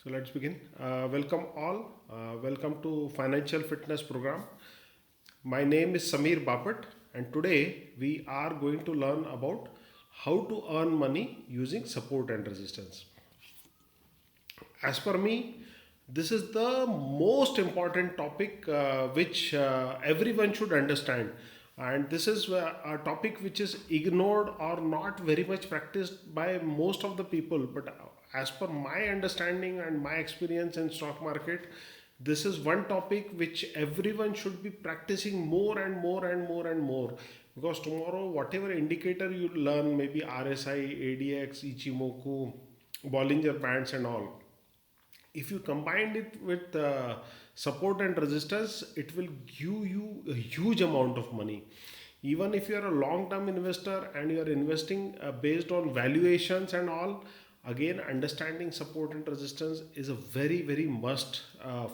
So let's begin. Welcome all. Welcome to Financial Fitness Program. My name is Samir Bapat, and today we are going to learn about how to earn money using support and resistance. As per me, this is the most important topic which everyone should understand. And this is a topic which is ignored or not very much practiced by most of the people. But as per my understanding and my experience in stock market, this is one topic which everyone should be practicing more and more and more and more, because tomorrow whatever indicator you learn, maybe RSI, ADX, Ichimoku, Bollinger Bands and all, if you combine it with support and resistance, it will give you a huge amount of money. Even if you are a long term investor and you are investing based on valuations and all, again understanding support and resistance is a very must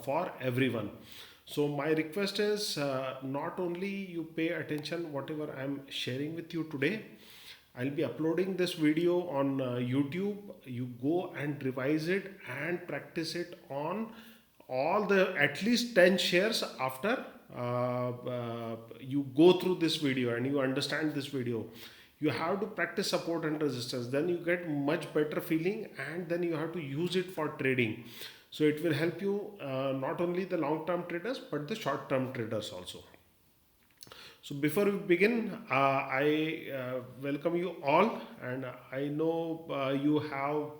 for everyone. So my request is, not only you pay attention whatever I am sharing with you today, I'll be uploading this video on YouTube. You go and revise it and practice it on all the at least 10 shares after you go through this video and you understand this video. You have to practice support and resistance, then you get much better feeling, and then you have to use it for trading. So it will help you, not only the long term traders but the short term traders also. So before we begin, I welcome you all, and I know you have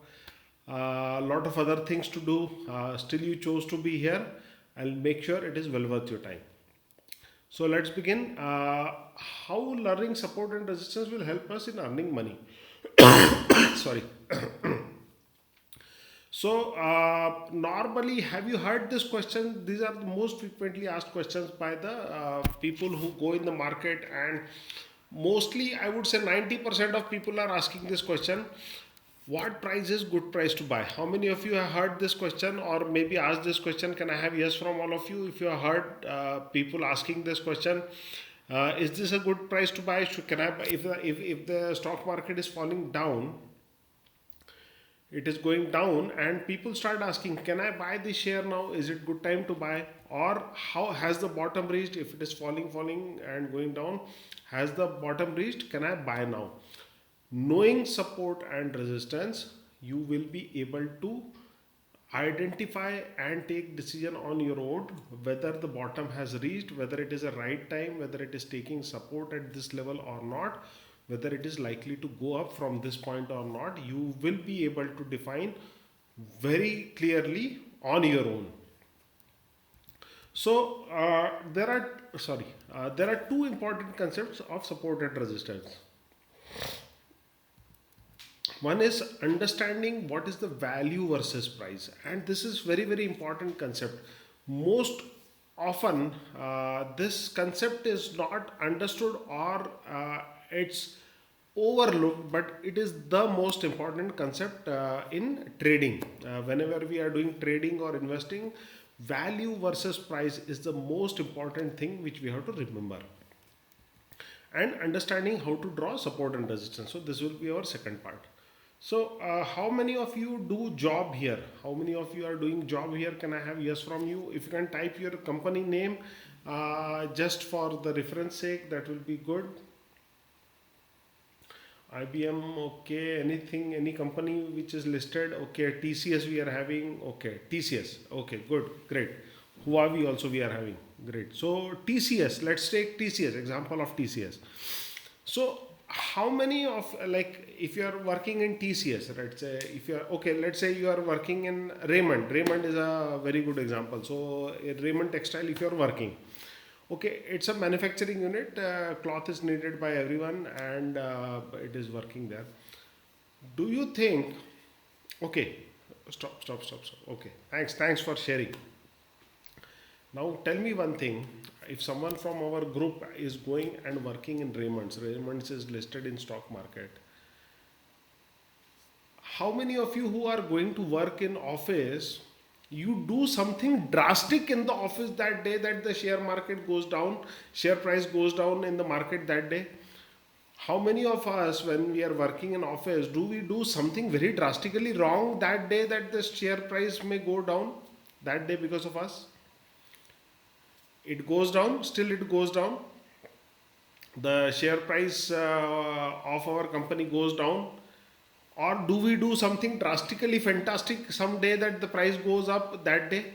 a lot of other things to do. Still, you chose to be here. I'll make sure it is well worth your time. So let's begin. How learning support and resistance will help us in earning money? Sorry. So, normally, have you heard this question? These are the most frequently asked questions by the people who go in the market, and mostly, I would say 90% of people are asking this question: what price is good price to buy? How many of you have heard this question, or maybe asked this question? Can I have yes from all of you? If you have heard people asking this question, is this a good price to buy? Can I buy if the stock market is falling down, it is going down, and people start asking, can I buy this share now? Is it good time to buy? Or how has the bottom reached? If it is falling and going down, has the bottom reached? Can I buy now? Knowing support and resistance, you will be able to identify and take decision on your own whether the bottom has reached, whether it is a right time, whether it is taking support at this level or not, whether it is likely to go up from this point or not. You will be able to define very clearly on your own. So there are two important concepts of support and resistance. One is understanding what is the value versus price, and this is very important concept. Most often, this concept is not understood, or it's overlooked, but it is the most important concept in trading. Whenever we are doing trading or investing, value versus price is the most important thing which we have to remember, and understanding how to draw support and resistance. So this will be our second part. So how many of you do job here? How many of you are doing job here? Can I have yes from you? If you can type your company name, just for the reference sake, that will be good. IBM, okay. Anything, any company which is listed, okay. TCS we are having, okay. TCS, okay, good, great. Huawei also we are having, great. So TCS, let's take TCS, example of TCS. So how many of, like, if you are working in TCS, right? Say if you are, okay, let's say you are working in Raymond. Raymond is a very good example. So in Raymond Textile, if you are working, okay, it's a manufacturing unit. Cloth is needed by everyone, and it is working there. Do you think? Okay, stop. Okay, thanks for sharing. Now tell me one thing. If someone from our group is going and working in Raymond's is listed in stock market. How many of you who are going to work in office, you do something drastic in the office that day that the share market goes down, share price goes down in the market that day? How many of us, when we are working in office, do we do something very drastically wrong that day that the share price may go down that day because of us? It goes down, still it goes down. The share price of our company goes down. Or do we do something drastically fantastic someday that the price goes up that day?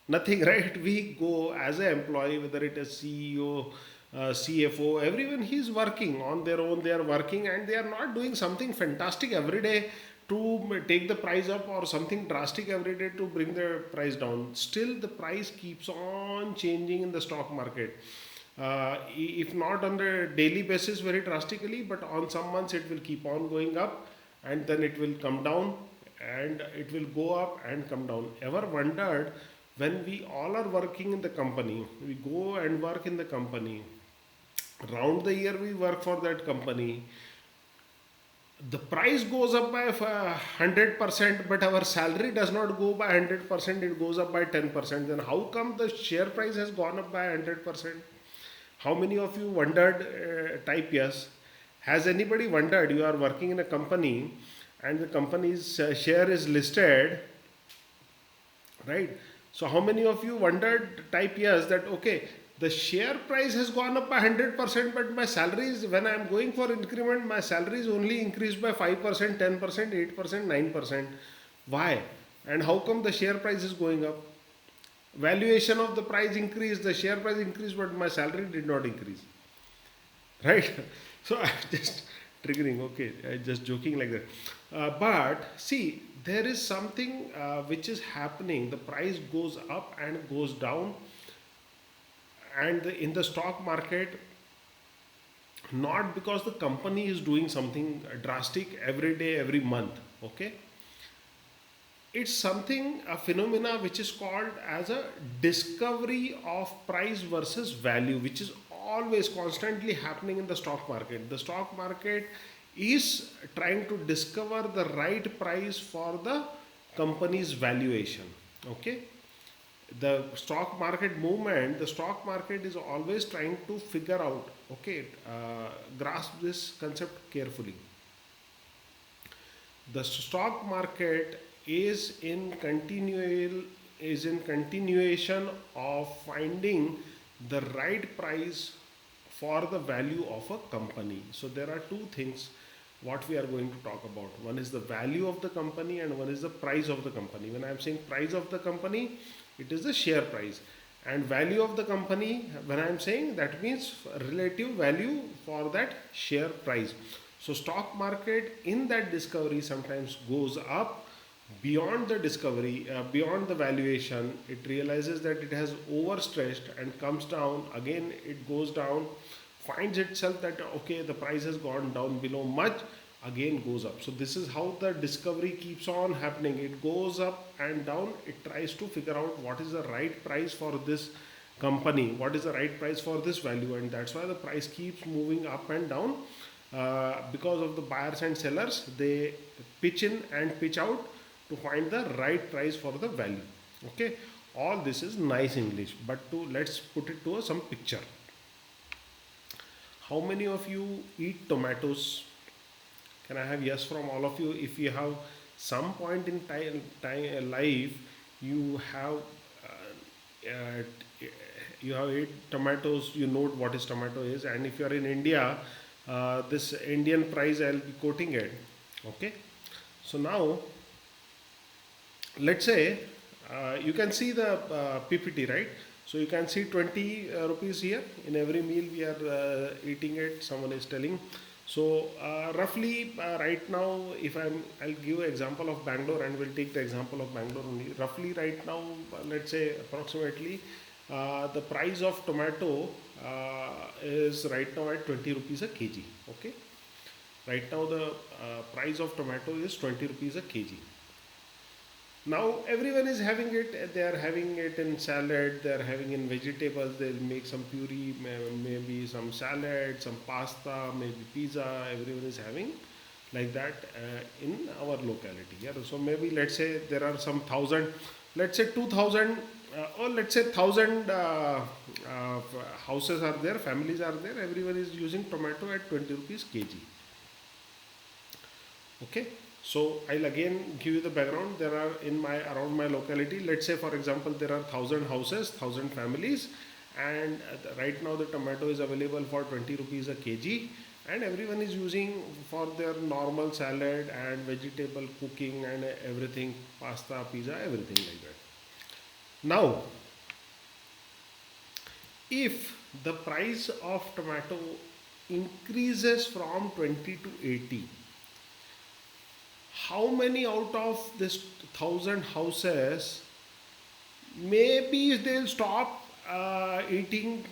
Nothing, right? We go as an employee, whether it is CEO, CFO, everyone, he's working on their own. They are working and they are not doing something fantastic every day to take the price up or something drastic every day to bring the price down. Still, the price keeps on changing in the stock market. If not on the daily basis very drastically, but on some months it will keep on going up and then it will come down and it will go up and come down. Ever wondered, when we all are working in the company, we go and work in the company, round the year we work for that company, the price goes up by 100%, but our salary does not go by 100%, it goes up by 10%. Then how come the share price has gone up by 100%? How many of you wondered? Type yes. Has anybody wondered? You are working in a company and the company's share is listed, right? So how many of you wondered? Type yes, that okay, the share price has gone up by 100%, but my salary is, when I am going for increment, my salary is only increased by 5%, 10%, 8%, 9%. Why? And how come the share price is going up? Valuation of the price increased, the share price increased, but my salary did not increase, right? So I'm just triggering, okay, I just joking like that. But see, there is something which is happening. The price goes up and goes down, and in the stock market, not because the company is doing something drastic every day, every month, okay? It's something, a phenomena which is called as a discovery of price versus value, which is always constantly happening in the stock market. The stock market is trying to discover the right price for the company's valuation, okay? The stock market movement, the stock market is always trying to figure out, okay, grasp this concept carefully. The stock market is in continuation of finding the right price for the value of a company. So there are two things what we are going to talk about. One is the value of the company and one is the price of the company. When I am saying price of the company, it is the share price, and value of the company, when I am saying, that means relative value for that share price. So stock market in that discovery sometimes goes up beyond the discovery, beyond the valuation. It realizes that it has overstretched and comes down again, it goes down, finds itself that okay, the price has gone down below much, again goes up. So this is how the discovery keeps on happening. It goes up and down, it tries to figure out what is the right price for this company, what is the right price for this value, and that's why the price keeps moving up and down. Because of the buyers and sellers, they pitch in and pitch out to find the right price for the value, okay? All this is nice English, but to let's put it to some picture. How many of you eat tomatoes? Can I have yes from all of you? If you have some point in time life, you have you have ate tomatoes, you know what is tomato is, and if you are in India, this Indian price I'll be quoting it, okay? So now let's say you can see the PPT, right? So you can see 20 rupees here in every meal we are eating it, someone is telling. So roughly right now, if I'll give an example of Bangalore and we'll take the example of Bangalore only. Roughly right now, let's say approximately the price of tomato is right now at 20 rupees a kg, okay? Right now the price of tomato is 20 rupees a kg. Now everyone is having it. They are having it in salad. They are having in vegetables. They'll make some puree, maybe some salad, some pasta, maybe pizza. Everyone is having like that in our locality. Yeah. So maybe let's say there are some thousand let's say 2000 or let's say 1000 houses are there, families are there, everyone is using tomato at 20 rupees kg. Okay, so I'll again give you the background. There are in my around my locality, let's say for example there are 1000 houses, 1000 families, and right now the tomato is available for 20 rupees a kg, and everyone is using for their normal salad and vegetable cooking and everything, pasta, pizza, everything like that. Now if the price of tomato increases from 20 to 80, how many out of this 1000 houses maybe they'll stop eating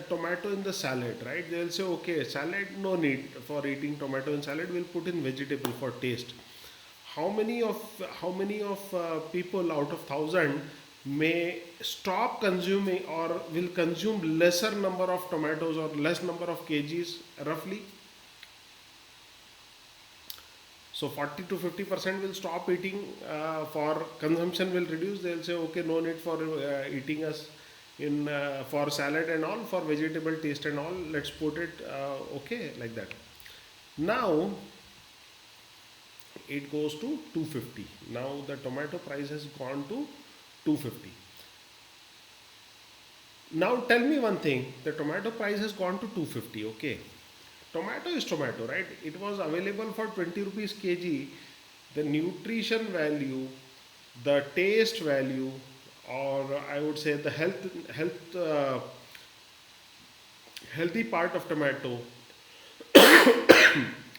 tomato in the salad, right? They'll say, okay, salad, no need for eating tomato in salad, we'll put in vegetable for taste. How many of people out of 1000 may stop consuming or will consume lesser number of tomatoes or less number of kgs roughly? So 40 to 50% will stop eating, for consumption will reduce. They'll say, okay, no need for eating us in for salad and all, for vegetable taste and all. Let's put it okay like that. Now it goes to 250. Now the tomato price has gone to 250. Now tell me one thing: the tomato price has gone to 250. Okay, tomato is tomato, right? It was available for 20 rupees kg. The nutrition value, the taste value, or I would say the healthy part of tomato,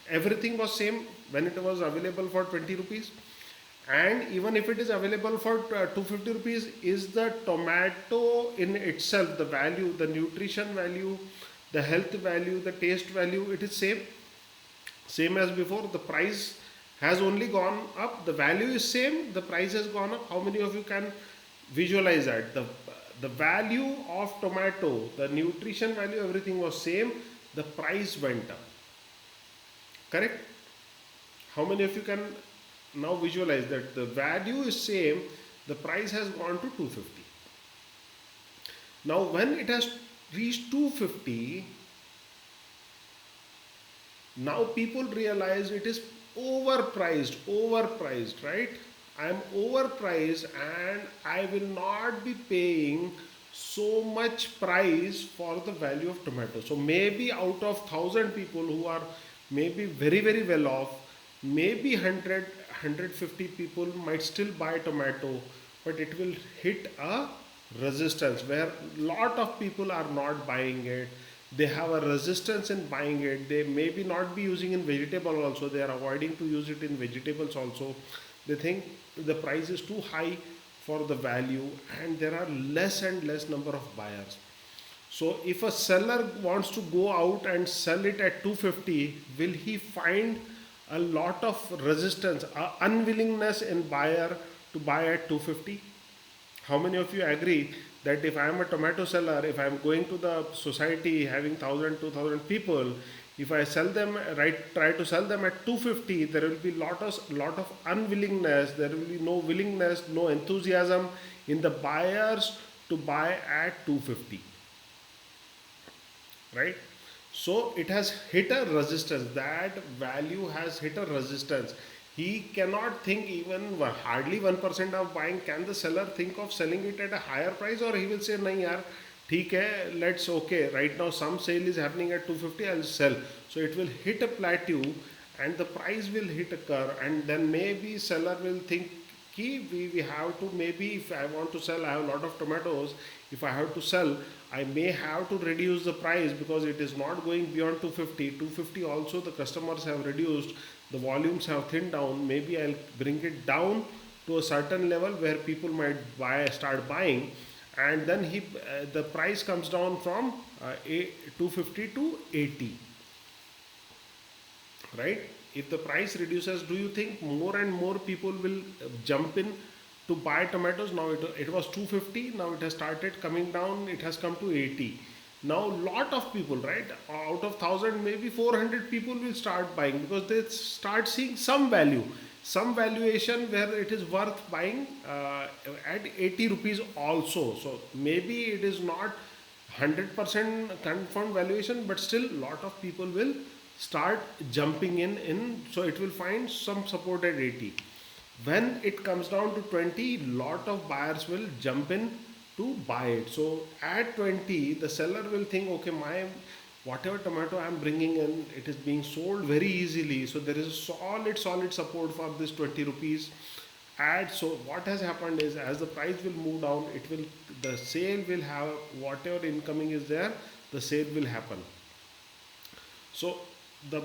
everything was same when it was available for 20 rupees. And even if it is available for 250 rupees, is the tomato in itself, the value, the nutrition value, the health value, the taste value, it is same as before? The price has only gone up, the value is same, the price has gone up. How many of you can visualize that? The value of tomato, the nutrition value, everything was same, the price went up. Correct? How many of you can now visualize that the value is same, the price has gone to 250? Now when it has reached 250, now people realize it is overpriced, right? I am overpriced and I will not be paying so much price for the value of tomato. So maybe out of 1000 people who are maybe very well off, maybe 150 people might still buy tomato, but it will hit a resistance where lot of people are not buying it. They have a resistance in buying it. They maybe not be using in vegetable also, they are avoiding to use it in vegetables also. They think the price is too high for the value, and there are less and less number of buyers. So if a seller wants to go out and sell it at 250, will he find a lot of resistance, unwillingness in buyer to buy at 250? How many of you agree that if I am a tomato seller, if I am going to the society having 1000, 2000 people, if I sell them, try to sell them at 250, there will be lot of unwillingness, there will be no willingness, no enthusiasm in the buyers to buy at 250, right? So it has hit a resistance, that value has hit a resistance. He cannot think, even hardly 1% of buying. Can the seller think of selling it at a higher price, or he will say, nahi yaar, theek hai, let's, okay, right now some sale is happening at 250, I'll sell. So it will hit a plateau and the price will hit a curve, and then maybe seller will think, we have to, maybe if I want to sell, I have a lot of tomatoes, if I have to sell, I may have to reduce the price because it is not going beyond 250 also, the customers have reduced, the volumes have thinned down, maybe I'll bring it down to a certain level where people might start buying, and then the price comes down from 250 to 80, right? If the price reduces, do you think more and more people will jump in to buy tomatoes? Now it was 250, now it has started coming down, it has come to 80. Now lot of people, right, out of 1000 maybe 400 people will start buying because they start seeing some value. some valuation where it is worth buying at 80 rupees also. So maybe it is not 100% confirmed valuation, but still lot of people will start jumping in, so it will find some support at 80. When it comes down to 20, lot of buyers will jump in to buy it. So at 20, the seller will think, okay, my whatever tomato I'm bringing in, it is being sold very easily. So there is a solid support for this 20 rupees ad. So what has happened is, as the price will move down, it will, the sale will have, whatever incoming is there, the sale will happen. So the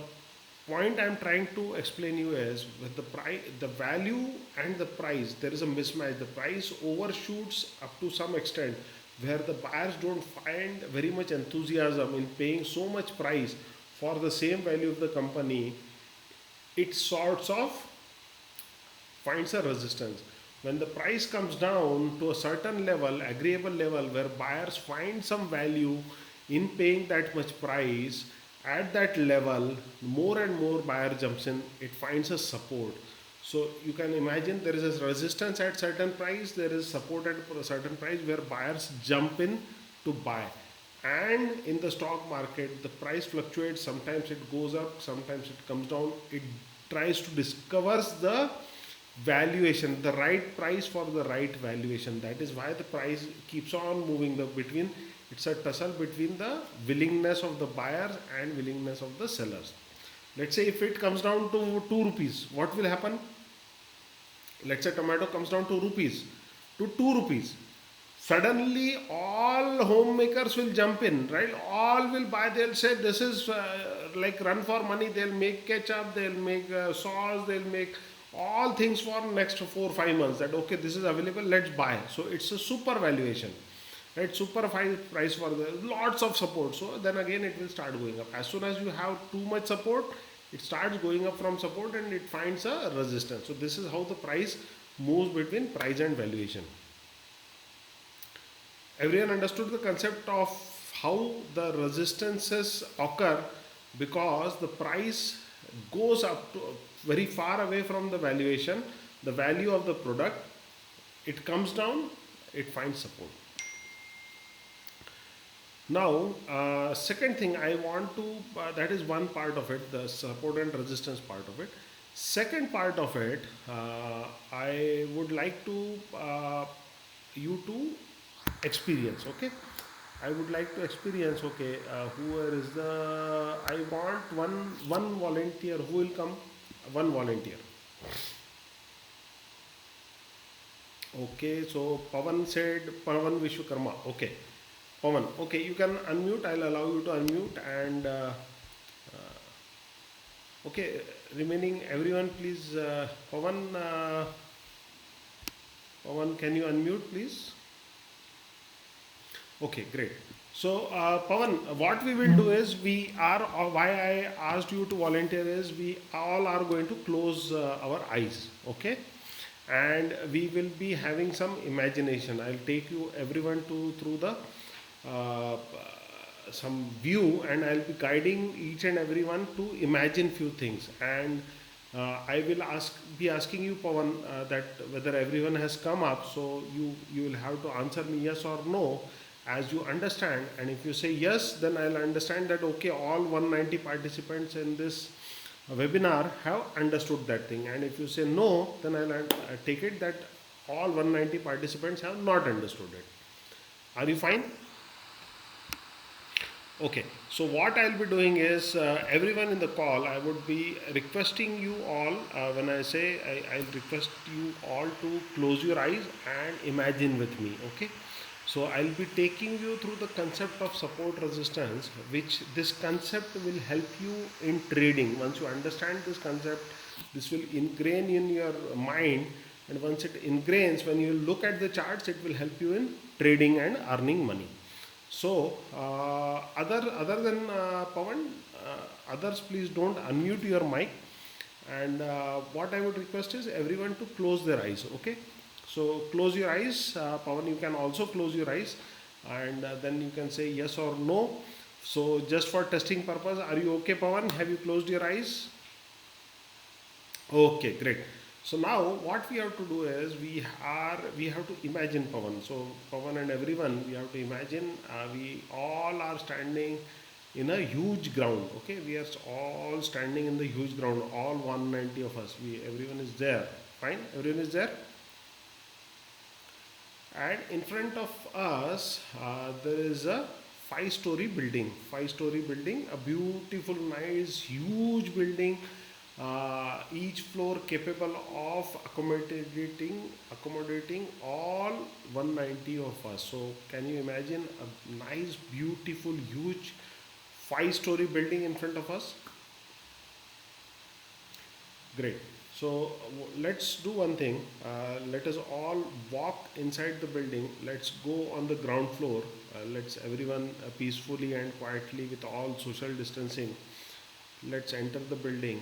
point I'm trying to explain you is, with the price, the value and the price, there is a mismatch. The price overshoots up to some extent, where the buyers don't find very much enthusiasm in paying so much price for the same value of the company. It sorts of finds a resistance. When the price comes down to a certain level, agreeable level, where buyers find some value in paying that much price, at that level, more and more buyer jumps in, it finds a support. So you can imagine, there is a resistance at certain price, there is support at a certain price where buyers jump in to buy. And in the stock market, the price fluctuates. Sometimes it goes up, sometimes it comes down. It tries to discover the valuation, the right price for the right valuation. That is why the price keeps on moving. The between, it's a tussle between the willingness of the buyers and willingness of the sellers. Let's say if it comes down to 2 rupees, what will happen? Let's say tomato comes down to 2 rupees. Suddenly all homemakers will jump in, right? All will buy. They'll say this is like run for money. They'll make ketchup, they'll make sauce, they'll make all things for next 4 5 months. That okay, this is available, let's buy. So it's a super valuation, right? Super high price for the lots of support. So then again it will start going up. As soon as you have too much support, it starts going up from support and it finds a resistance. So this is how the price moves between price and valuation. Everyone understood the concept of how the resistances occur, because the price goes up to very far away from the valuation, the value of the product. It comes down, it finds support. Now, second thing I want to, that is one part of it, the support and resistance part of it. Second part of it, I would like to you to experience. Okay, I would like to experience. Okay, whoever is the, I want one volunteer who will come. One volunteer. Okay, so Pavan said, Pavan Vishwakarma. Okay, Pavan. Okay, you can unmute. I'll allow you to unmute. And okay, remaining everyone, please. Pavan, Pavan, can you unmute, please? Okay, great. So, Pavan, what we will do is, we are, why I asked you to volunteer is, we all are going to close our eyes, okay? And we will be having some imagination. I'll take you, everyone, to through the uh, some view, and I'll be guiding each and everyone to imagine few things. And I will be asking you, Pavan, that whether everyone has come up. So you will have to answer me yes or no as you understand. And if you say yes, then I'll understand that okay, all 190 participants in this webinar have understood that thing. And if you say no, then I'll take it that all 190 participants have not understood it. Are you fine? Okay, so what I'll be doing is, everyone in the call, I would be requesting you all, when I say, I'll request you all to close your eyes and imagine with me, okay? So I'll be taking you through the concept of support resistance, which this concept will help you in trading. Once you understand this concept, this will ingrain in your mind, and once it ingrains, when you look at the charts, it will help you in trading and earning money. So, other than Pawan, others please don't unmute your mic. And what I would request is everyone to close their eyes. Okay. So close your eyes. Pawan, you can also close your eyes, and then you can say yes or no. So just for testing purpose, are you okay, Pawan? Have you closed your eyes? Okay, great. So now what we have to do is we have to imagine Pavan. So Pavan and everyone, we have to imagine we all are standing in a huge ground. Okay, we are all standing in the huge ground. All 190 of us. We everyone is there. Fine, everyone is there. And in front of us there is a five-story building. Five-story building, a beautiful, nice, huge building. Each floor capable of accommodating all 190 of us. So can you imagine a nice, beautiful, huge five-story building in front of us? Great. So let's do one thing. Let us all walk inside the building. Let's go on the ground floor. Let's everyone peacefully and quietly, with all social distancing. Let's enter the building.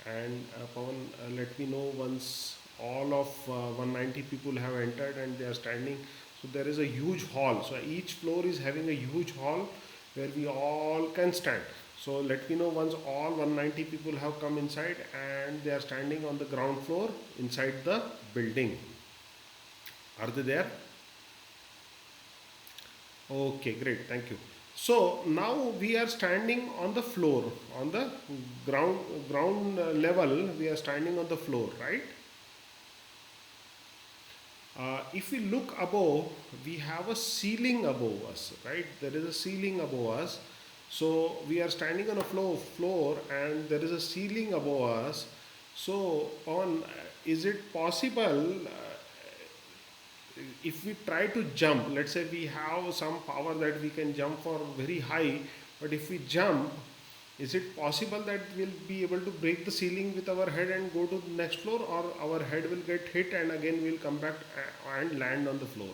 And Pawan, let me know once all of 190 people have entered and they are standing. So there is a huge hall. So each floor is having a huge hall where we all can stand. So let me know once all 190 people have come inside and they are standing on the ground floor inside the building. Are they there? Okay, great. Thank you. So now we are standing on the floor, on the ground level. We are standing on the floor, right? If we look above, we have a ceiling above us, right? There is a ceiling above us. So we are standing on a floor and there is a ceiling above us. So on, is it possible if we try to jump, let's say we have some power that we can jump for very high, but if we jump, is it possible that we'll be able to break the ceiling with our head and go to the next floor, or our head will get hit and again we'll come back and land on the floor?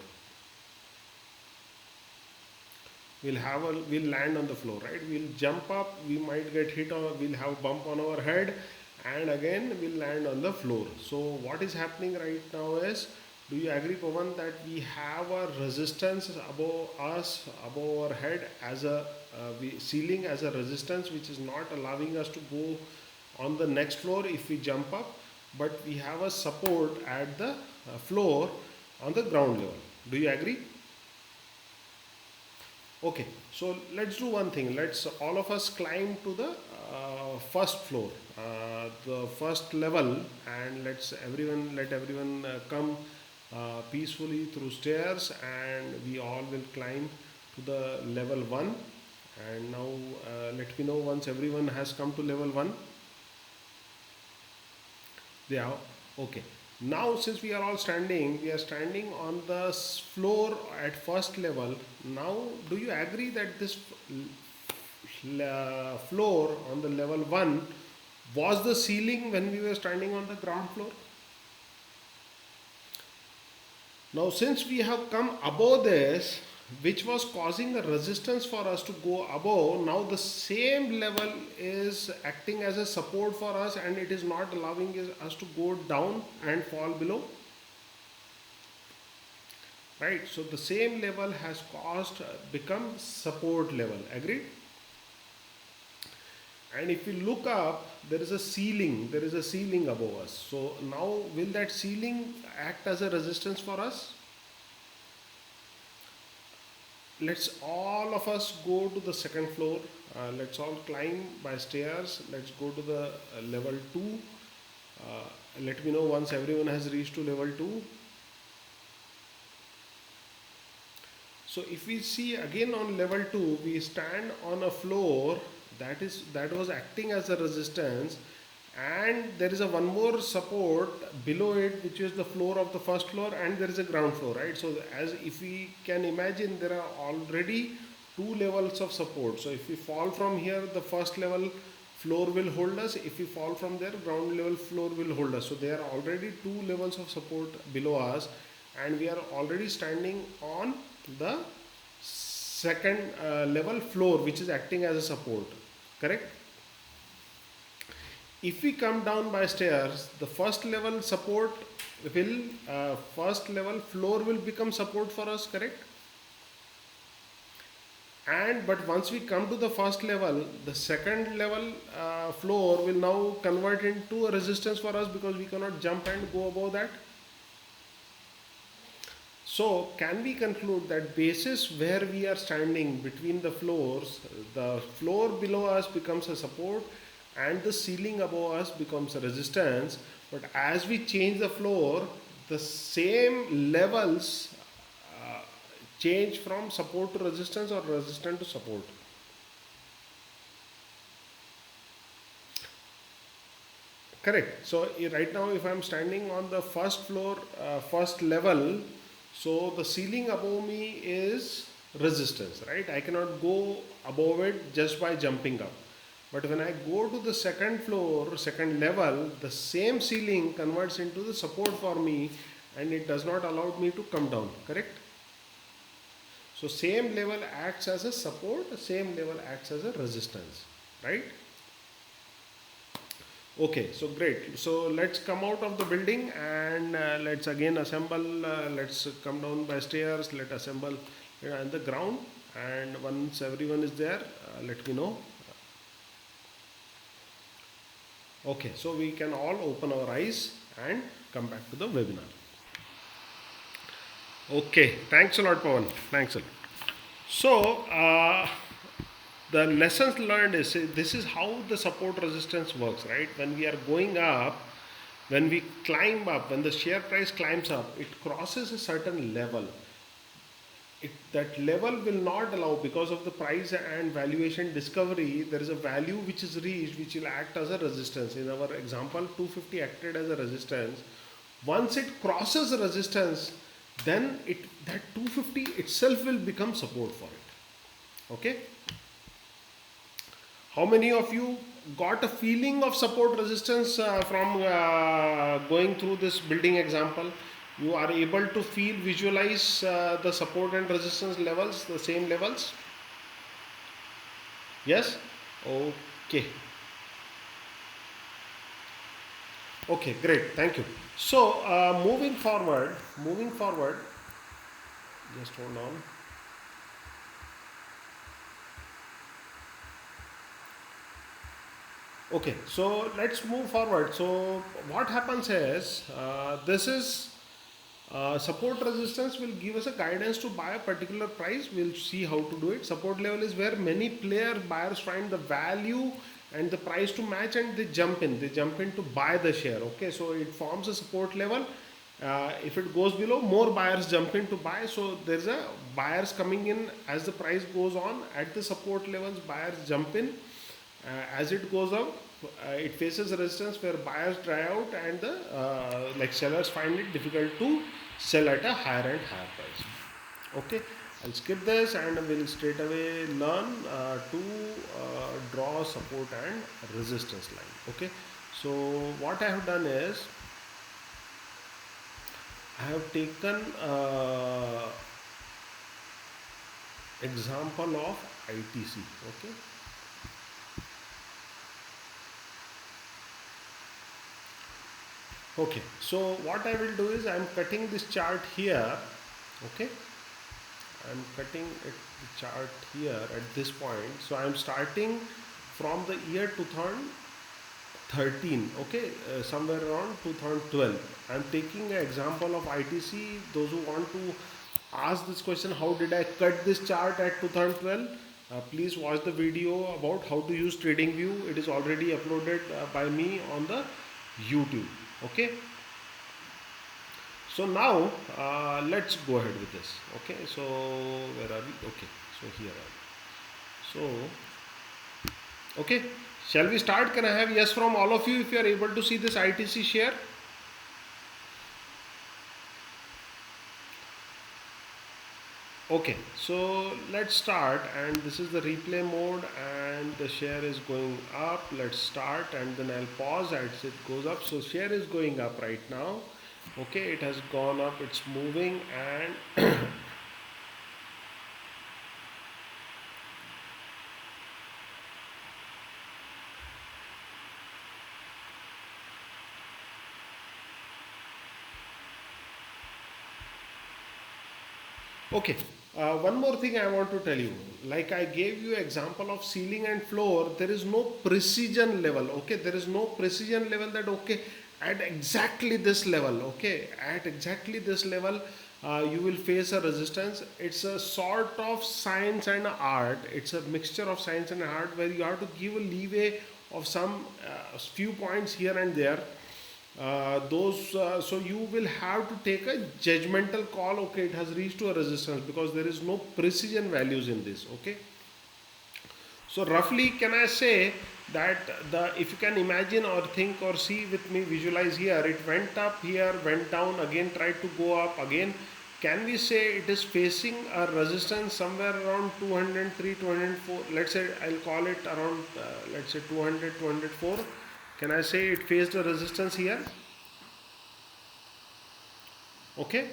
We'll land on the floor, right? We'll jump up, we might get hit, or we'll have bump on our head, and again we'll land on the floor. So what is happening right now is, do you agree, Pawan, that we have a resistance above us, above our head, as a ceiling as a resistance, which is not allowing us to go on the next floor if we jump up, but we have a support at the floor on the ground level. Do you agree? Okay, so let's do one thing. Let's all of us climb to the first floor, the first level, and let everyone come peacefully through stairs, and we all will climb to the level one. And now let me know once everyone has come to level one. Yeah, okay. Now, since we are all standing, we are standing on the floor at first level. Now, do you agree that this floor on the level 1 was the ceiling when we were standing on the ground floor? Now, since we have come above this, which was causing a resistance for us to go above, now the same level is acting as a support for us, and it is not allowing us to go down and fall below. Right? So the same level has caused become support level. Agreed? And if we look up, there is a ceiling. There is a ceiling above us. So now, will that ceiling act as a resistance for us? Let's all of us go to the second floor. Let's all climb by stairs. Let's go to the level 2. Let me know once everyone has reached to level 2. So if we see again on level 2, we stand on a floor that was acting as a resistance, and there is a one more support below it, which is the floor of the first floor, and there is a ground floor, right? So as if we can imagine, there are already two levels of support. So if we fall from here, the first level floor will hold us. If we fall from there, ground level floor will hold us. So there are already two levels of support below us, and we are already standing on the second level floor, which is acting as a support. Correct? If we come down by stairs, the first level support will first level floor will become support for us. Correct? And but once we come to the first level, the second level floor will now convert into a resistance for us because we cannot jump and go above that. So can we conclude that basis where we are standing between the floors, the floor below us becomes a support and the ceiling above us becomes a resistance, but as we change the floor, the same levels change from support to resistance or resistance to support. Correct. So right now, if I'm standing on the first floor, first level, so the ceiling above me is resistance, right? I cannot go above it just by jumping up. But when I go to the second floor, second level, the same ceiling converts into the support for me, and it does not allow me to come down. Correct. So same level acts as a support, same level acts as a resistance, right? Okay, so great. So let's come out of the building and let's again assemble. Let's come down by stairs. Let assemble on the ground. And once everyone is there, let me know. Okay, so we can all open our eyes and come back to the webinar. Okay, thanks a lot, Pawan. Thanks a lot. So, the lessons learned is this is how the support resistance works, right? When we are going up, when we climb up, when the share price climbs up, it crosses a certain level. That level will not allow, because of the price and valuation discovery, there is a value which is reached which will act as a resistance. In our example, 250 acted as a resistance. Once it crosses the resistance, then that 250 itself will become support for it. Okay. How many of you got a feeling of support resistance from going through this building example? You are able to visualize the support and resistance levels, the same levels? Yes? Okay. Okay, great. Thank you. So, moving forward, just hold on. Okay, so let's move forward. So what happens is this is support resistance will give us a guidance to buy a particular price. We'll see how to do it. Support level is where many buyers find the value and the price to match and they jump in. They jump in to buy the share. Okay, so it forms a support level. If it goes below, more buyers jump in to buy. So there's a buyers coming in as the price goes on. At the support levels, buyers jump in. As it goes up, it faces resistance where buyers dry out and the like sellers find it difficult to sell at a higher and higher price. Okay, I'll skip this and we'll straight away learn to draw support and resistance line. Okay, so what I have done is I have taken example of ITC. Okay. Okay, so what I will do is I am cutting this chart here. Okay, I am cutting the chart here at this point. So I am starting from the year 2013. Okay, somewhere around 2012. I am taking an example of ITC. Those who want to ask this question, how did I cut this chart at 2012? Please watch the video about how to use TradingView. It is already uploaded by me on the YouTube. Okay, so now let's go ahead with this. Okay, so where are we? Okay, so here are we. So okay, shall we start? Can I have yes from all of you if you are able to see this ITC share? Okay, so let's start, and this is the replay mode and the share is going up. Let's start and then I'll pause as it goes up. So share is going up right now. Okay, it has gone up, it's moving and okay. One more thing I want to tell you, like I gave you example of ceiling and floor, there is no precision level. Okay, there is no precision level that okay, at exactly this level, okay, at exactly this level, you will face a resistance. It's a sort of science and art. It's a mixture of science and art where you have to give a leeway of some few points here and there. Those So you will have to take a judgmental call. Okay, it has reached to a resistance, because there is no precision values in this. Okay, so roughly can I say that the if you can imagine or think or see with me, visualize here, it went up here, went down again, tried to go up again. Can we say it is facing a resistance somewhere around 203, 204? Let's say I'll call it around let's say 200, 204. Can I say it faced a resistance here? Okay,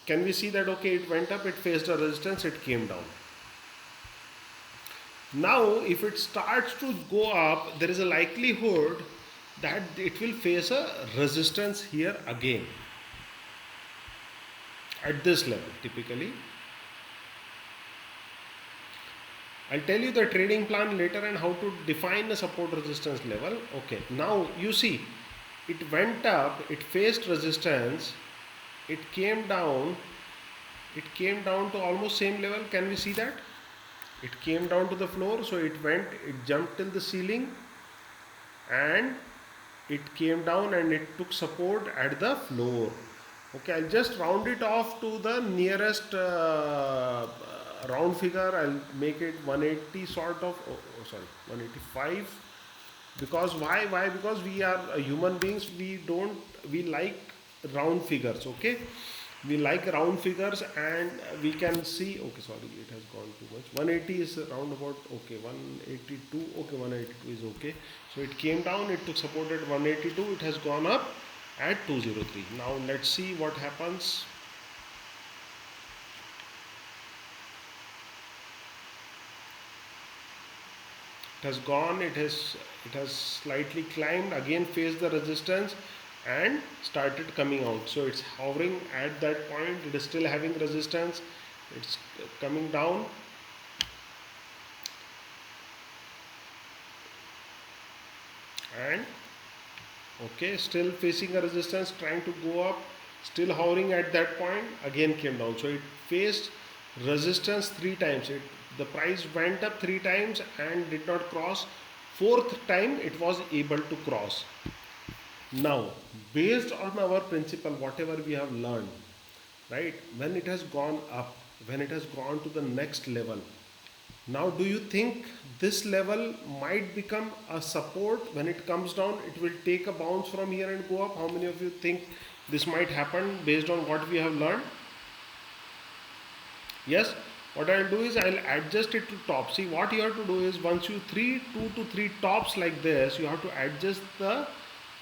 can we see that okay, it went up, it faced a resistance, it came down. Now if it starts to go up, there is a likelihood that it will face a resistance here again at this level. Typically, I'll tell you the trading plan later and how to define the support resistance level. Okay, now you see it went up, it faced resistance, it came down, it came down to almost same level. Can we see that? It came down to the floor, so it went, it jumped till the ceiling, and it came down and it took support at the floor. Okay, I'll just round it off to the nearest round figure. I'll make it 180 sort of. Oh, sorry, 185. Because why? Because we are human beings. We like round figures. Okay, we like round figures, and we can see. Okay, sorry, it has gone too much. 180 is round about. Okay, 182. Okay, 182 is okay. So it came down, it took support at 182, it has gone up at 203. Now let's see what happens. It has gone, it has slightly climbed, again faced the resistance and started coming out. So it's hovering at that point, it is still having resistance, it's coming down, and okay, still facing a resistance, trying to go up, still hovering at that point, again came down. So it faced resistance three times. The price went up three times and did not cross. Fourth time it was able to cross. Now, based on our principle, whatever we have learned, right, when it has gone up, when it has gone to the next level, now do you think this level might become a support? When it comes down, it will take a bounce from here and go up? How many of you think this might happen based on what we have learned? Yes, what I'll do is I'll adjust it to top. See, what you have to do is once you two to three tops like this, you have to adjust the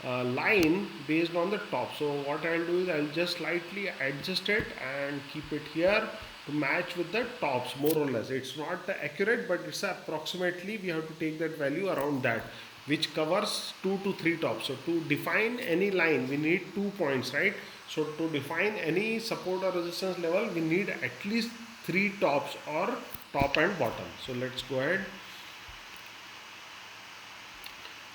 line based on the top. So what I'll do is I'll just slightly adjust it and keep it here to match with the tops, more or less. It's not accurate, but it's approximately, we have to take that value around that, which covers two to three tops. So to define any line, we need 2 points, right? So to define any support or resistance level, we need at least three tops, or top and bottom. So let's go ahead.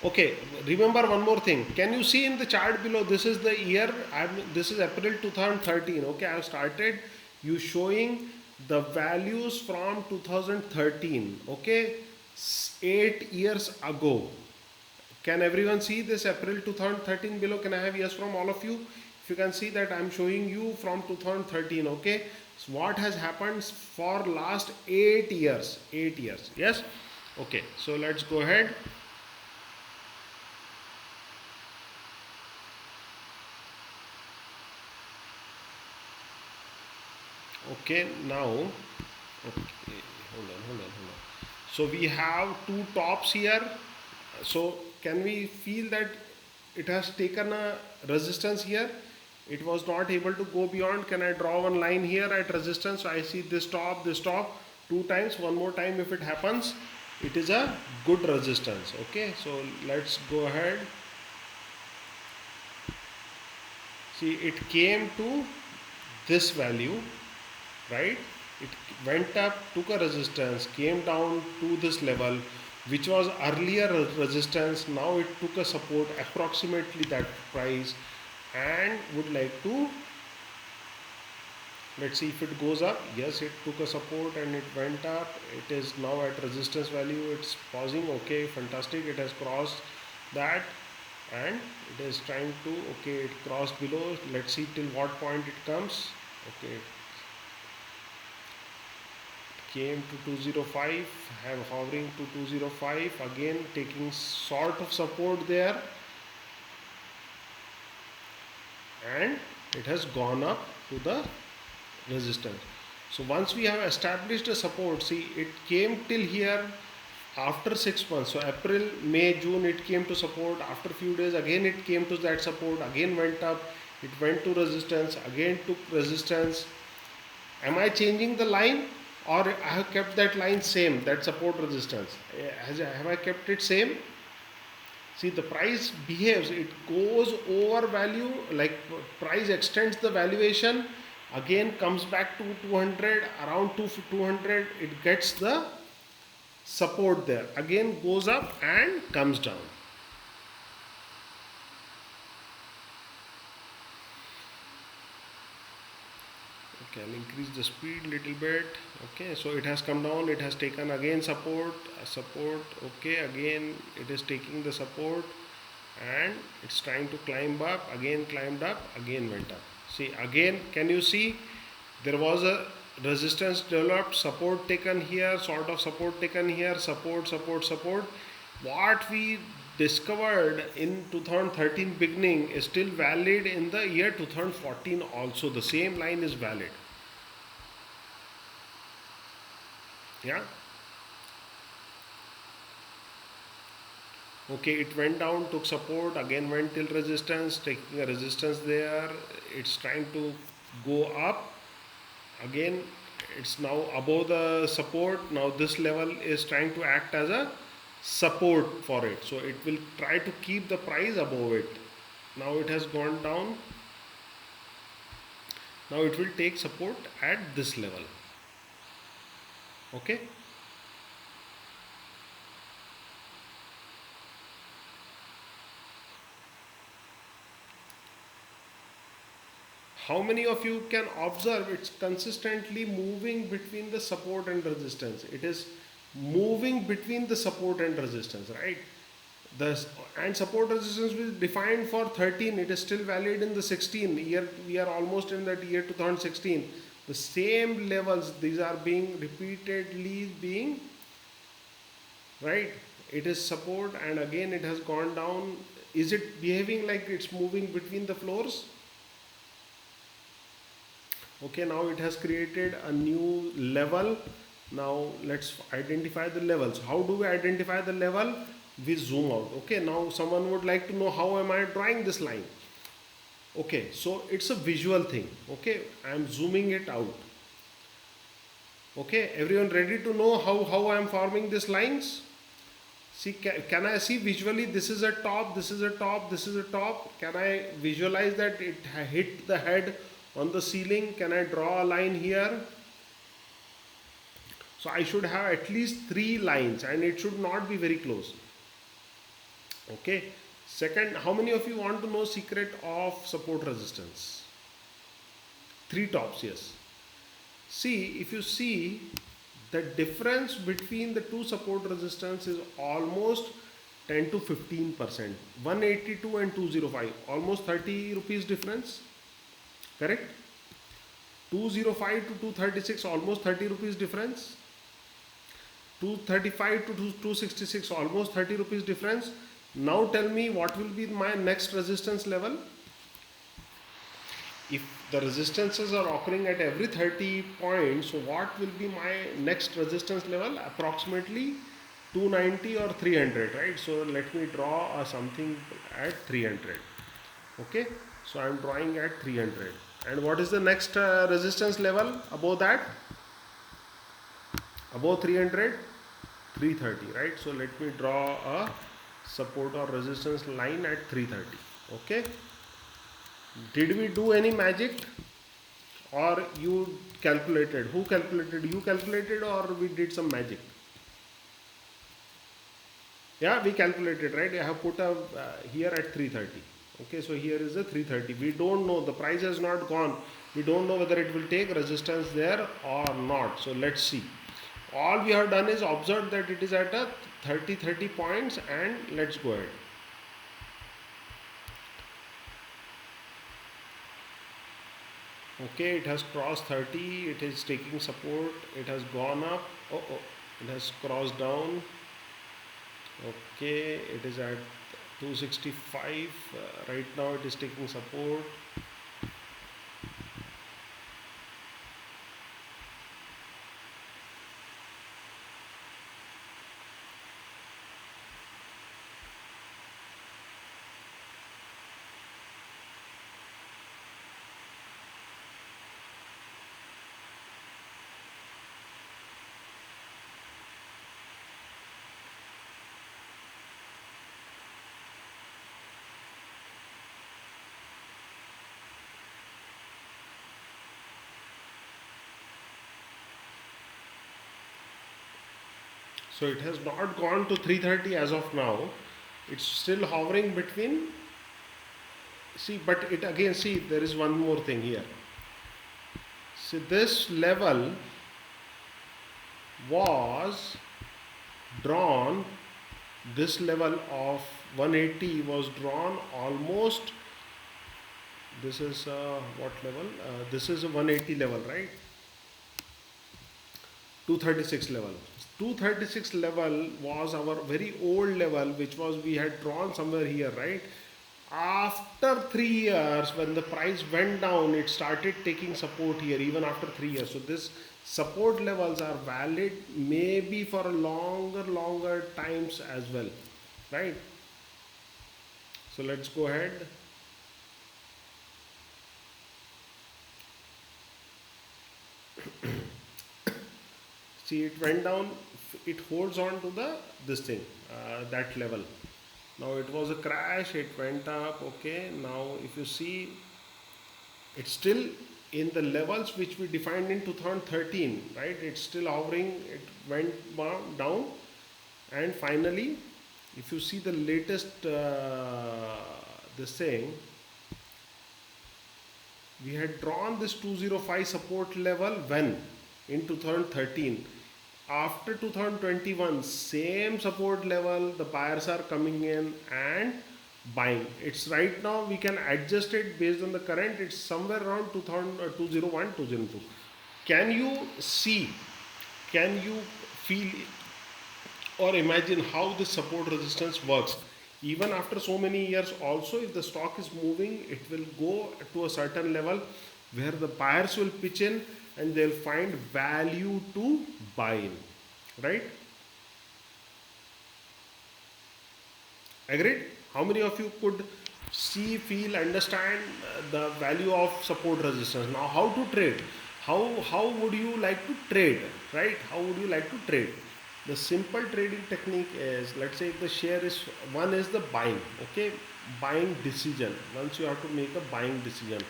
Okay, remember one more thing. Can you see in the chart below? This is the year. This is April 2013. Okay, I have started you showing the values from 2013. Okay, 8 years ago. Can everyone see this April 2013 below? Can I have yes from all of you? If you can see that I am showing you from 2013. Okay, so what has happened for last 8 years? 8 years. Yes. Okay, so let's go ahead. Okay, now, okay, hold on. So we have two tops here. So can we feel that it has taken a resistance here? It was not able to go beyond. Can I draw one line here at resistance? So I see this top, two times. One more time if it happens, it is a good resistance. Okay, so let's go ahead. See, it came to this value, right? it went up, took a resistance, came down to this level, which was earlier resistance. Now it took a support approximately that price, and would like to, let's see if it goes up. Yes, it took a support and it went up. It is now at resistance value. It's pausing. Okay, fantastic. It has crossed that, and it is trying to, okay, it crossed below. Let's see till what point it comes. Okay, came to 205, have hovering to 205, again taking sort of support there, and it has gone up to the resistance. So once we have established a support, see, it came till here after 6 months. So April, May, June, it came to support. After few days, again it came to that support, again went up, it went to resistance, again took resistance. Am I changing the line, or I have kept that line same, that support resistance? Have I kept it same? See, the price behaves, it goes over value, like price extends the valuation, again comes back to 200, around 200, it gets the support there, again goes up and comes down. Okay, I'll increase the speed little bit. Okay, so it has come down, it has taken again support, support. Okay, again it is taking the support, and it's trying to climb up, again climbed up, again went up. See, again, can you see, there was a resistance developed, support taken here, sort of support taken here, support, support, support. What we discovered in 2013 beginning is still valid in the year 2014 also. The same line is valid. Yeah. Okay, it went down, took support, again went till resistance, taking a resistance there. It's trying to go up. Again, it's now above the support. Now this level is trying to act as a support for it. So it will try to keep the price above it. Now it has gone down. Now it will take support at this level. Okay. How many of you can observe it's consistently moving between the support and resistance? It is moving between the support and resistance, right? The and support resistance was defined for 13. It is still valid in the 16 year. We are almost in that year 2016. The same levels, these are being repeatedly being, right? It is support, and again it has gone down. Is it behaving like it's moving between the floors? Okay, now it has created a new level. Now let's identify the levels. How do we identify the level? We zoom out. Okay, now someone would like to know, how am I drawing this line? Okay, so it's a visual thing. Okay, I am zooming it out. Okay, everyone ready to know how I am forming these lines? See, can I see visually, this is a top, this is a top, this is a top? Can I visualize that it hit the head on the ceiling? Can I draw a line here? So I should have at least 3 lines, and it should not be very close. Okay. Second, how many of you want to know secret of support resistance? 3 tops, yes. See, if you see, the difference between the 2 support resistance is almost 10 to 15%. 182 and 205, almost 30 rupees difference. Correct? 205 to 236, almost 30 rupees difference. 235 to 266, almost 30 rupees difference. Now tell me, what will be my next resistance level? If the resistances are occurring at every 30 points, so what will be my next resistance level? Approximately 290 or 300, right? So let me draw something at 300. Okay, so I am drawing at 300. And what is the next resistance level above that? Above 300? 330, right? So let me draw a support or resistance line at 330. Okay, did we do any magic, or you calculated? Who calculated? You calculated or we did some magic? Yeah, we calculated, right? I have put a here at 330. Okay, so here is the 330. We don't know, the price has not gone. We don't know whether it will take resistance there or not. So let's see. All we have done is observe that it is at a 30 points, and let's go ahead. Okay, it has crossed 30. It is taking support. It has gone up. Oh, it has crossed down. Okay, it is at 265. Right now it is taking support. So it has not gone to 330 as of now. It's still hovering between. See, but it again, see, there is one more thing here. See, this level was drawn, this level of 180 was drawn almost. This is what level? This is a 180 level, right? 236 level. 236 level was our very old level, which was we had drawn somewhere here, right? After 3 years, when the price went down, it started taking support here, even after 3 years. So this support levels are valid maybe for longer times as well, right? So let's go ahead. See, it went down, it holds on to the this thing, that level. Now it was a crash, it went up. Okay, now if you see, it's still in the levels which we defined in 2013, right? It's still hovering, it went down, and finally, if you see the latest this thing, we had drawn this 205 support level when in 2013. After 2021, same support level, the buyers are coming in and buying. It's right now, we can adjust it based on the current. It's somewhere around 2000, 201, 202. Can you see, can you feel or imagine how this support resistance works? Even after so many years, also, if the stock is moving, it will go to a certain level where the buyers will pitch in and they'll find value to buy in, right? Agreed? How many of you could see, feel, understand the value of support resistance? Now, how to trade? How would you like to trade, right? How would you like to trade? The simple trading technique is, let's say if the share is, one is the buying, okay? Buying decision. Once you have to make a buying decision.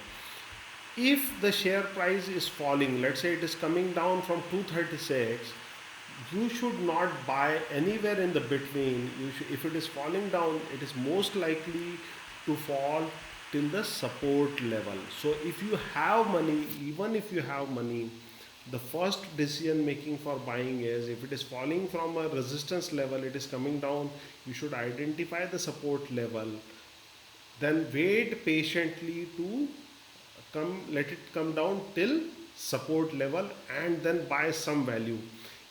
If the share price is falling, let's say it is coming down from 236, you should not buy anywhere in the between. If it is falling down, it is most likely to fall till the support level. So if you have money, even if you have money, the first decision making for buying is, if it is falling from a resistance level, it is coming down, you should identify the support level, then wait patiently to come, let it come down till support level, and then buy some value.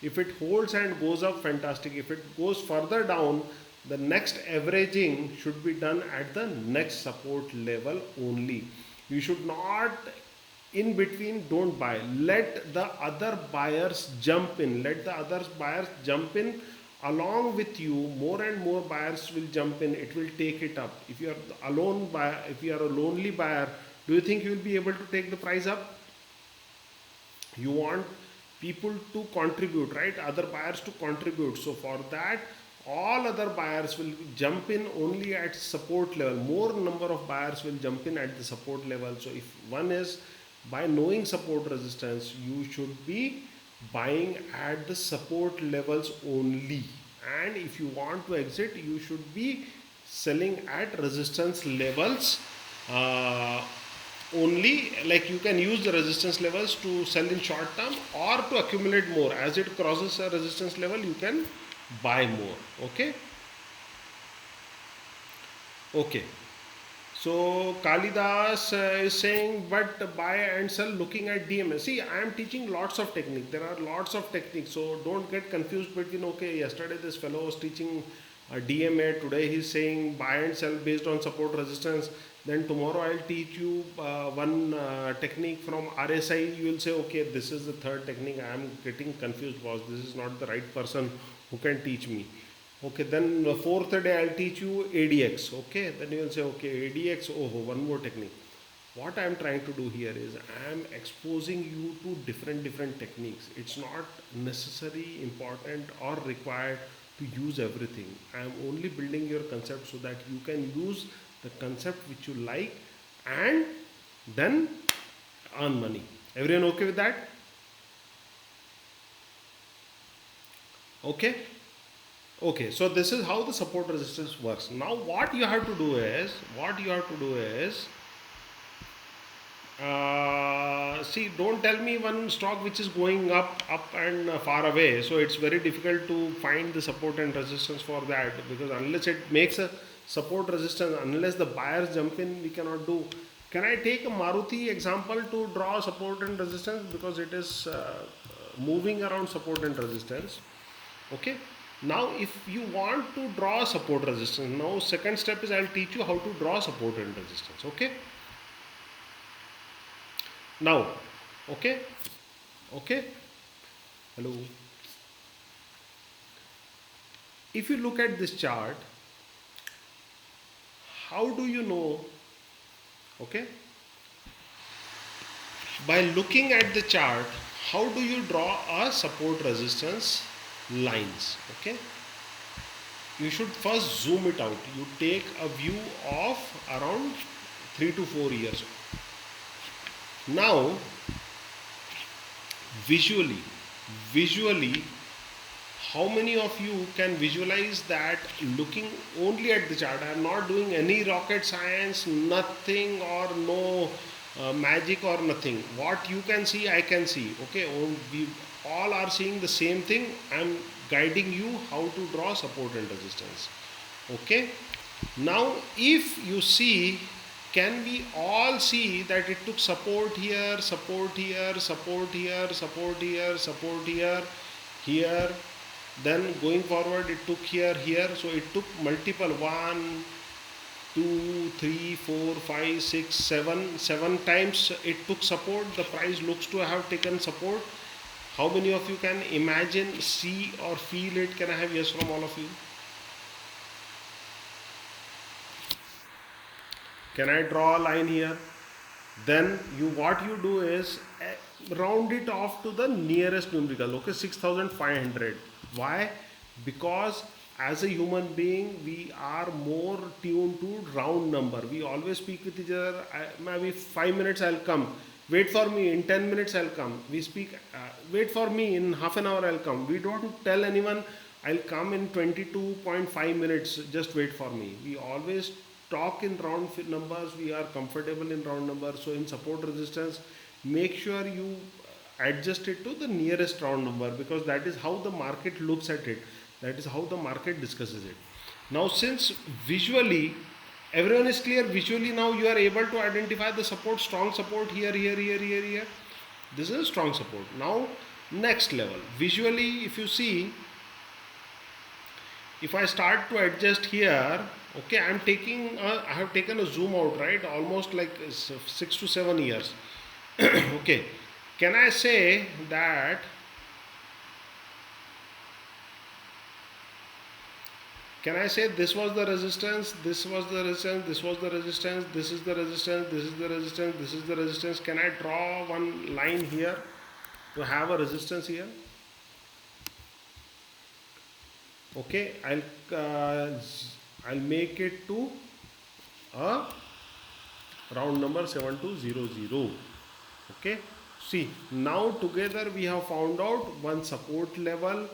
If it holds and goes up, fantastic. If it goes further down, the next averaging should be done at the next support level only. You should not, in between, don't buy. Let the other buyers jump in. Let the other buyers jump in along with you. More and more buyers will jump in. It will take it up. If you are alone buyer, if you are a lonely buyer, do you think you will be able to take the price up? You want people to contribute, right? Other buyers to contribute. So for that, all other buyers will jump in only at support level. More number of buyers will jump in at the support level. So if one is By knowing support resistance, you should be buying at the support levels only, and if you want to exit, you should be selling at resistance levels uh, only. Like, you can use the resistance levels to sell in short term or to accumulate more. As it crosses a resistance level, you can buy more. Okay. Okay. So Kalidas is saying, but buy and sell looking at DMA. See, I am teaching lots of technique. There are lots of techniques. So don't get confused between, okay, yesterday this fellow was teaching DMA. Today he's saying buy and sell based on support resistance. Then tomorrow I'll teach you one technique from RSI. You will say, okay, this is the third technique. I am getting confused, boss. This is not the right person who can teach me. Okay, then the fourth day I'll teach you ADX. Okay, then you will say, okay, ADX, oh, one more technique. What I am trying to do here is I am exposing you to different techniques. It's not necessary, important, or required to use everything. I am only building your concept so that you can use the concept which you like and then earn money. Everyone okay with that? Okay. Okay, so this is how the support resistance works. Now what you have to do is, see, don't tell me one stock which is going up and far away. So it's very difficult to find the support and resistance for that, because unless it makes a support resistance, unless the buyers jump in, we cannot do. Can I take a Maruti example to draw support and resistance, because it is moving around support and resistance? Okay. Now if you want to draw support resistance, now second step is I'll teach you how to draw support and resistance. Okay. Now, okay. Okay. Hello. If you look at this chart, how do you know? Okay. By looking at the chart, how do you draw a support resistance lines? Okay. You should first zoom it out. You take a view of around 3 to 4 years. Now, visually, how many of you can visualize that looking only at the chart? I am not doing any rocket science, nothing, or no magic or nothing. What you can see, I can see. Okay, we all are seeing the same thing. I am guiding you how to draw support and resistance. Okay. Now, if you see, can we all see that it took support here, support here, support here, support here, support here, here, then going forward it took here, here. So it took multiple 1, 2, 3, 4, 5, 6, 7. 7 times it took support. The price looks to have taken support. How many of you can imagine, see, or feel it? Can I have yes from all of you? Can I draw a line here? Then what you do is round it off to the nearest numerical. Okay, 6500. Why? Because as a human being, we are more tuned to round number. We always speak with each other. Maybe 5 minutes I'll come. Wait for me, in 10 minutes I'll come. We speak, wait for me, in half an hour I'll come. We don't tell anyone I'll come in 22.5 minutes, just wait for me. We always talk in round numbers. We are comfortable in round numbers. So in support resistance, make sure you adjust it to the nearest round number, because that is how the market looks at it. That is how the market discusses it. Now, since visually everyone is clear, visually now you are able to identify the support, strong support here, here, here, here, here. This is a strong support. Now, next level. Visually, if you see, if I start to adjust here, okay, I have taken a zoom out, right? Almost like 6 to 7 years. Okay. Can I say that this was the resistance, this was the resistance, this was the resistance, this is the resistance, this is the resistance, this is the resistance? Can I draw one line here to have a resistance here? Okay, I'll make it to a round number 7200. Okay, see, now together we have found out one support level,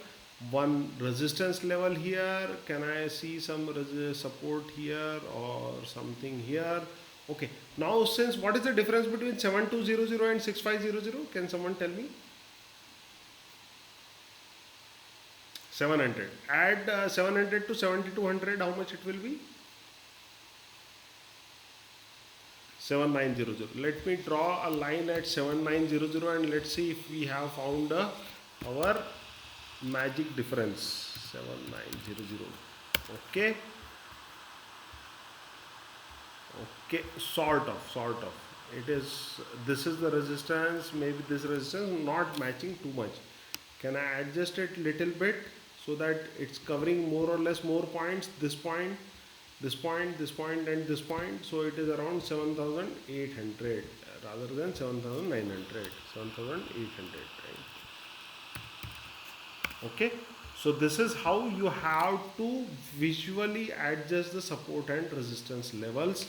one resistance level here. Can I see some support here or something here? Okay, now since what is the difference between 7200 and 6500? Can someone tell me? 700. Add 700 to 7200, how much it will be? 7900. Let me draw a line at 7900 and let's see if we have found our magic difference. 7900. Okay. Okay, sort of. It is, this is the resistance, maybe this resistance not matching too much. Can I adjust it little bit so that it's covering more or less more points? This point, this point, this point, and this point. So it is around 7,800 rather than 7,900. 7,800, right? Okay, so this is how you have to visually adjust the support and resistance levels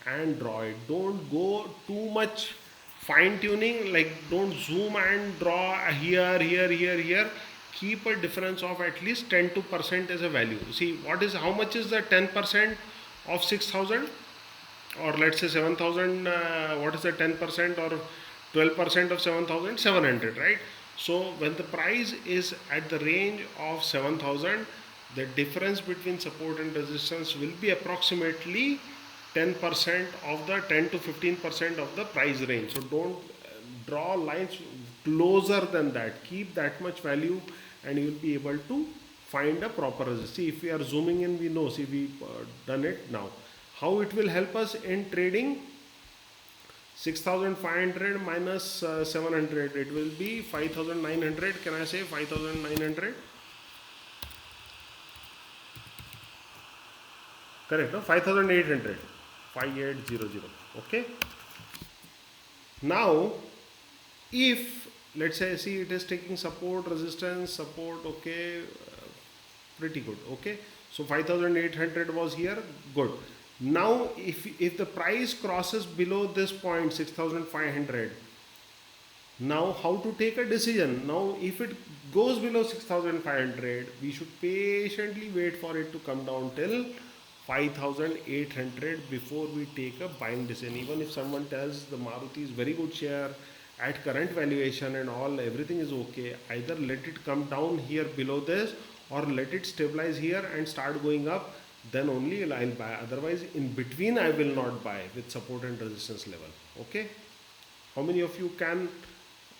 and draw it. Don't go too much fine tuning, like don't zoom and draw here. Keep a difference of at least 10 to percent as a value. See what is, how much is the 10% of 6,000, or let's say 7,000? What is the 10% or 12% of 7,000? 700, right? So when the price is at the range of 7,000, the difference between support and resistance will be approximately 10% of the 10 to 15% of the price range. So don't draw lines closer than that. Keep that much value and you will be able to find a proper resistance. See, if we are zooming in, we know, see, we done it now. How it will help us in trading? 6,500 minus 700, it will be 5,900. Can I say 5,900? Correct, no? 5,800. 5800. Okay. Now, if let's say, see, it is taking support, resistance, support, okay, pretty good. Okay, so 5,800 was here, good. Now if the price crosses below this point 6,500, now how to take a decision? Now if it goes below 6,500, we should patiently wait for it to come down till 5,800 before we take a buying decision. Even if someone tells the Maruti is very good share at current valuation and all, everything is okay, either let it come down here below this or let it stabilize here and start going up, then only I'll buy. Otherwise in between I will not buy with support and resistance level. Okay, how many of you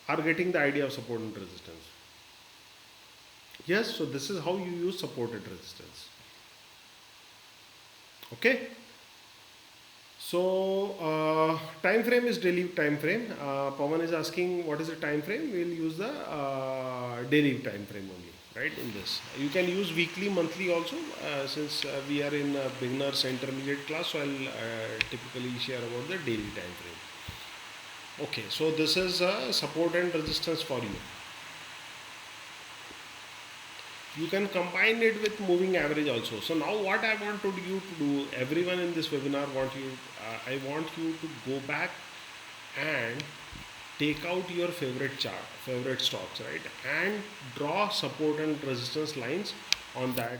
are getting the idea of support and resistance? Yes, so this is how you use support and resistance. Okay, so time frame is daily time frame. Pawan is asking what is the time frame. We'll use the daily time frame only, right? In this you can use weekly, monthly also, since we are in beginners intermediate class, so I'll typically share about the daily time frame. Okay, so this is support and resistance for you. You can combine it with moving average also. So now what I want you to do, everyone in this webinar I want you to go back and take out your favorite chart, favorite stocks, right? And draw support and resistance lines on that.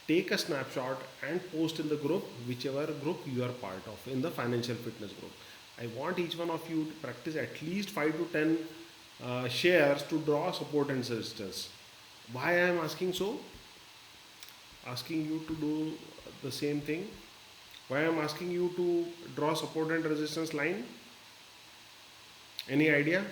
Take a snapshot and post in the group, whichever group you are part of, in the financial fitness group. I want each one of you to practice at least 5 to 10 shares to draw support and resistance. Why I am asking so? Asking you to do the same thing. Why I am asking you to draw support and resistance line? Any idea?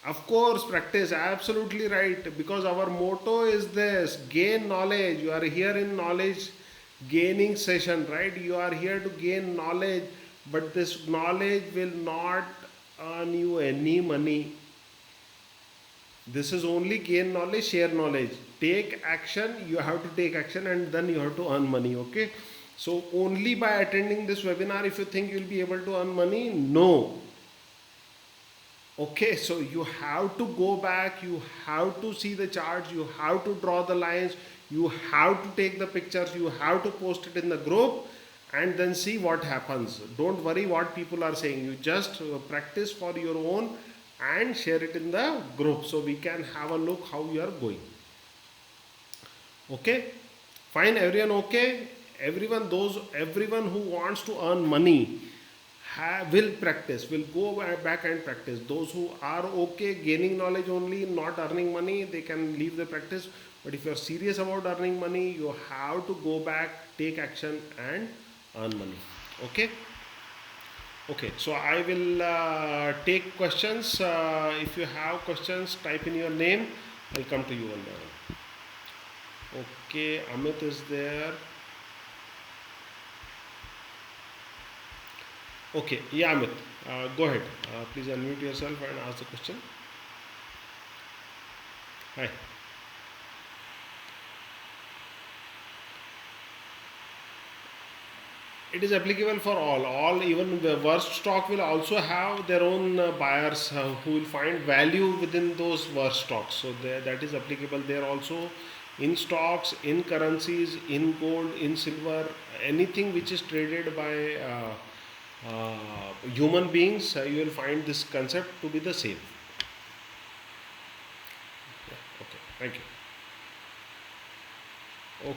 Of course, practice. Absolutely right. Because our motto is this: gain knowledge. You are here in knowledge gaining session, right? You are here to gain knowledge, but this knowledge will not earn you any money. This is only gain knowledge, share knowledge. Take action, you have to take action and then you have to earn money, okay? So only by attending this webinar, if you think you'll be able to earn money, no. Okay, so you have to go back, you have to see the charts, you have to draw the lines, you have to take the pictures, you have to post it in the group, and then see what happens. Don't worry what people are saying. You just practice for your own and share it in the group so we can have a look how you are going. Okay, fine, everyone. Okay, everyone who wants to earn money will practice, will go back and practice. Those who are okay gaining knowledge only, not earning money, they can leave the practice. But if you are serious about earning money, you have to go back, take action, and earn money. Okay. Okay, so I will take questions. If you have questions, type in your name. I'll come to you one by one. Okay, Amit is there. Okay, yeah, Amit, go ahead. Please unmute yourself and ask the question. Hi. It is applicable for all. All, even the worst stock will also have their own buyers who will find value within those worst stocks. So that is applicable there also, in stocks, in currencies, in gold, in silver, anything which is traded by human beings. You will find this concept to be the same. Yeah, okay, thank you.